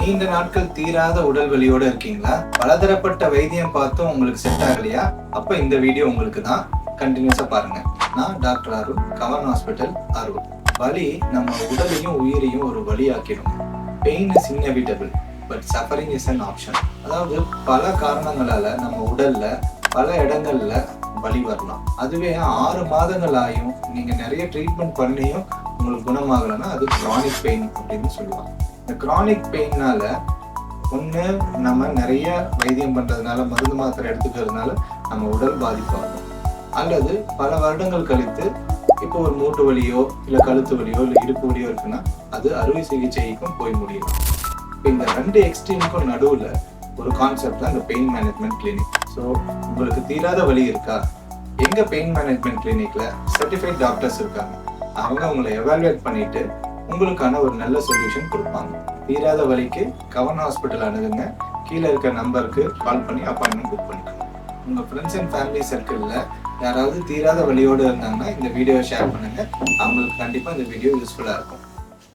நீண்ட நாட்கள் தீராத உடல் வலியோட இருக்கீங்களா? பலதரப்பட்ட வைத்தியம் பார்த்தும் உங்களுக்கு செட் ஆகலையா? அப்ப இந்த வீடியோ உங்களுக்கு தான். கண்டினியூஸா பாருங்க. நான் doctor Arun, government hospital, Arur. வலி நம்ம உடலையும் உயிரையும் ஒரு வலியாக்கிடும். Pain is inevitable but suffering is an option. அதாவது பல காரணங்களால நம்ம உடல்ல பல இடங்கள்ல வலி வரலாம். அதுவே 6 மாதங்கள் ஆயும் நீங்க நிறைய ட்ரீட்மெண்ட் பண்ணியும் உங்களுக்கு குணமாகலைன்னா அது கிரானிக் பெயின் அப்படின்னு சொல்லுவாங்க. இந்த கிரானிக் பெயின்னால ஒன்று நம்ம நிறைய வைத்தியம் பண்றதுனால, மருந்து மாத்திரை எடுத்துக்கிறதுனால நம்ம உடல் பாதிப்பாகும். அல்லது பல வருடங்கள் கழித்து இப்போ ஒரு மூட்டு வலியோ இல்லை கழுத்து வலியோ இல்லை இடுப்பு வலியோ இருக்குன்னா அது அறுவை சிகிச்சைக்கும் போய் முடியும். இப்போ இந்த 2 எக்ஸ்ட்ரீமுக்கும் நடுவில் ஒரு கான்செப்ட் தான் இந்த பெயின் மேனேஜ்மெண்ட் கிளினிக். ஸோ உங்களுக்கு தீராத வலி இருக்கா? எங்க பெயின் மேனேஜ்மெண்ட் கிளினிக்ல சர்டிஃபைட் டாக்டர்ஸ் இருக்காங்க. அவங்க உங்களை எவாலுவேட் பண்ணிட்டு உங்களுக்கான ஒரு நல்ல சொல்யூஷன் கொடுப்பாங்க. தீராத வலிக்கு கவர்ன் ஹாஸ்பிட்டல் அணுகுங்க. கீழே இருக்க நம்பருக்கு கால் பண்ணி அப்பாயின்மெண்ட் புக் பண்ணிக்கோங்க. உங்க ஃப்ரெண்ட்ஸ் அண்ட் ஃபேமிலி சர்க்கிளில் யாராவது தீராத வலியோடு இருந்தாங்கன்னா இந்த வீடியோவை ஷேர் பண்ணுங்க. அவங்களுக்கு கண்டிப்பாக இந்த வீடியோ யூஸ்ஃபுல்லாக இருக்கும்.